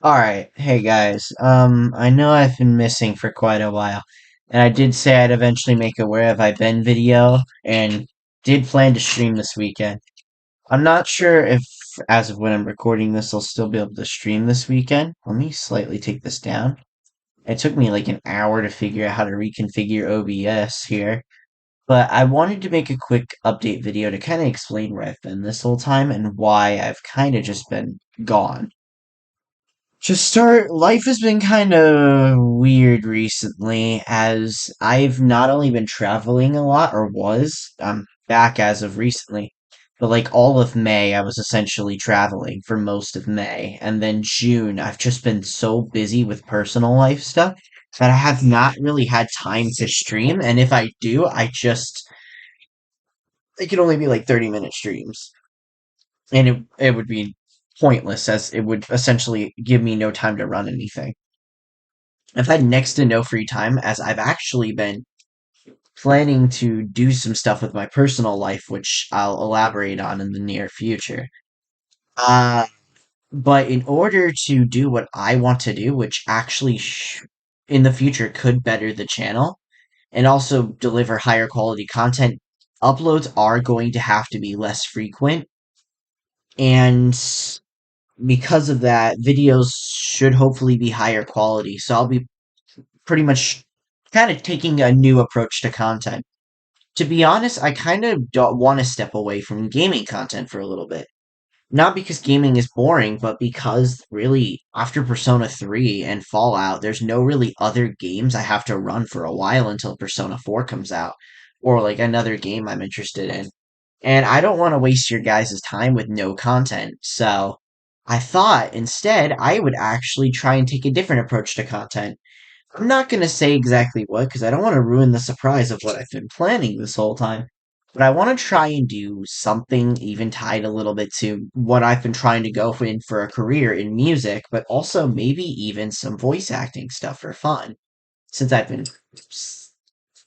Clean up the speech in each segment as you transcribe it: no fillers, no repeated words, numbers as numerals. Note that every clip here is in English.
Alright, hey guys. I know I've been missing for quite a while, and I did say I'd eventually make a Where Have I Been video, and did plan to stream this weekend. I'm not sure if, as of when I'm recording this, I'll still be able to stream this weekend. Let me slightly take this down. It took me like an hour to figure out how to reconfigure OBS here, but I wanted to make a quick update video to kind of explain where I've been this whole time and why I've kind of just been gone. To start, life has been kind of weird recently as I've not only been traveling a lot, or was, I'm back as of recently, but like all of May, I was essentially traveling for most of May. And then June, I've just been so busy with personal life stuff that I have not really had time to stream. And if I do, it can only be like 30-minute streams and it would be pointless as it would essentially give me no time to run anything. I've had next to no free time as I've actually been planning to do some stuff with my personal life, which I'll elaborate on in the near future. Uh, but in order to do what I want to do, which actually in the future could better the channel and also deliver higher quality content, uploads are going to have to be less frequent. And because of that, videos should hopefully be higher quality. So I'll be pretty much kind of taking a new approach to content. To be honest, I kind of don't want to step away from gaming content for a little bit. Not because gaming is boring, but because really, after Persona 3 and Fallout, there's no really other games I have to run for a while until Persona 4 comes out, or like another game I'm interested in. And I don't want to waste your guys' time with no content, so I thought instead I would actually try and take a different approach to content. I'm not going to say exactly what because I don't want to ruin the surprise of what I've been planning this whole time. But I want to try and do something even tied a little bit to what I've been trying to go in for a career in music, but also maybe even some voice acting stuff for fun. Since I've been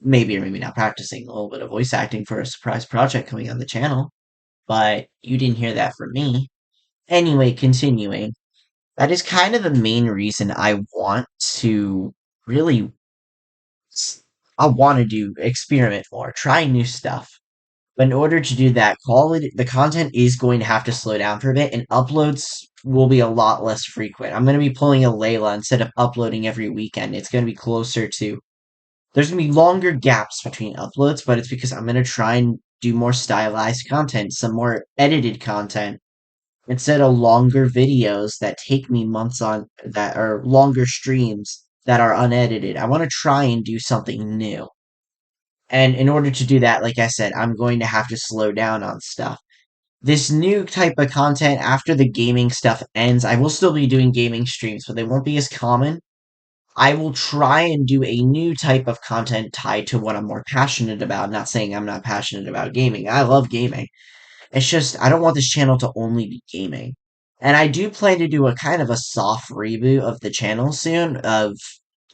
maybe or maybe not practicing a little bit of voice acting for a surprise project coming on the channel, but you didn't hear that from me. Anyway, continuing. That is kind of the main reason I want to really I want to do experiment more, try new stuff. But in order to do that, the content is going to have to slow down for a bit, and uploads will be a lot less frequent. I'm going to be pulling a Layla instead of uploading every weekend. It's going to be closer to there's going to be longer gaps between uploads, but it's because I'm going to try and do more stylized content, some more edited content instead of longer videos that take me months on that are longer streams that are unedited. I want to try and do something new. And in order to do that, like I said, I'm going to have to slow down on stuff. This new type of content after the gaming stuff ends, I will still be doing gaming streams, but they won't be as common. I will try and do a new type of content tied to what I'm more passionate about. Not saying I'm not passionate about gaming. I love gaming. It's just I don't want this channel to only be gaming. And I do plan to do a kind of a soft reboot of the channel soon of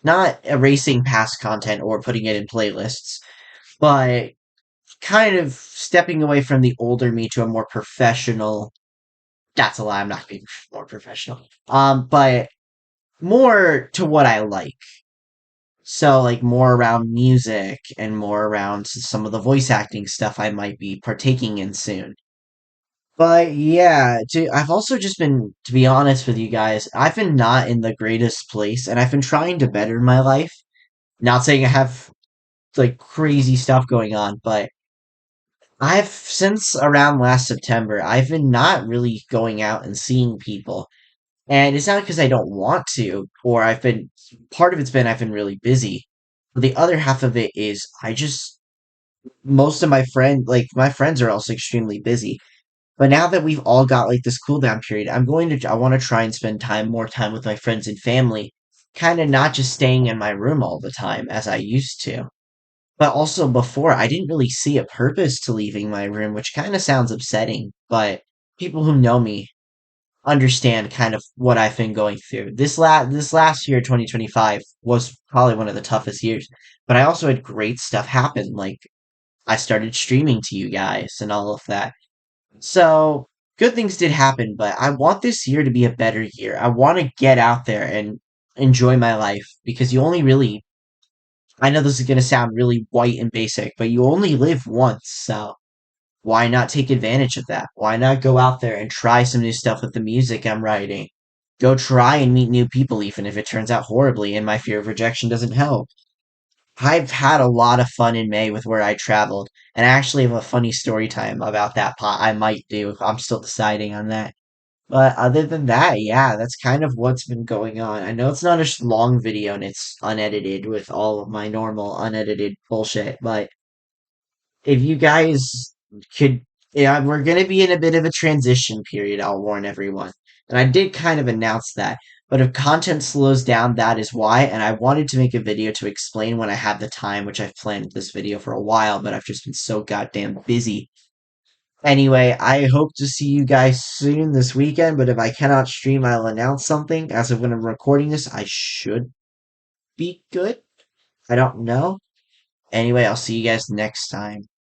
not erasing past content or putting it in playlists, but kind of stepping away from the older me to a more professional. That's a lie. I'm not being more professional. But more to what I like. So like more around music and more around some of the voice acting stuff I might be partaking in soon. But yeah, I've also just been, to be honest with you guys, I've been not in the greatest place, and I've been trying to better my life. Not saying I have like crazy stuff going on, but I've since around last September, I've been not really going out and seeing people. And it's not because I don't want to, or part of it's been I've been really busy. But the other half of it is most of my friends are also extremely busy. But now that we've all got like this cool down period, I want to try and spend more time with my friends and family, kind of not just staying in my room all the time as I used to. But also before, I didn't really see a purpose to leaving my room, which kind of sounds upsetting, but people who know me understand kind of what I've been going through. This last year, 2025, was probably one of the toughest years, but I also had great stuff happen. Like I started streaming to you guys and all of that. So good things did happen, but I want this year to be a better year. I want to get out there and enjoy my life because you only really, I know this is going to sound really white and basic, but you only live once. So why not take advantage of that? Why not go out there and try some new stuff with the music I'm writing? Go try and meet new people, even if it turns out horribly and my fear of rejection doesn't help. I've had a lot of fun in May with where I traveled, and I actually have a funny story time about that pot I might do. I'm still deciding on that. But other than that, yeah, that's kind of what's been going on. I know it's not a long video and it's unedited with all of my normal unedited bullshit, but if you guys could, yeah, we're going to be in a bit of a transition period, I'll warn everyone. And I did kind of announce that. But if content slows down, that is why. And I wanted to make a video to explain when I have the time, which I've planned this video for a while, but I've just been so goddamn busy. Anyway, I hope to see you guys soon this weekend, but if I cannot stream, I'll announce something. As of when I'm recording this, I should be good. I don't know. Anyway, I'll see you guys next time.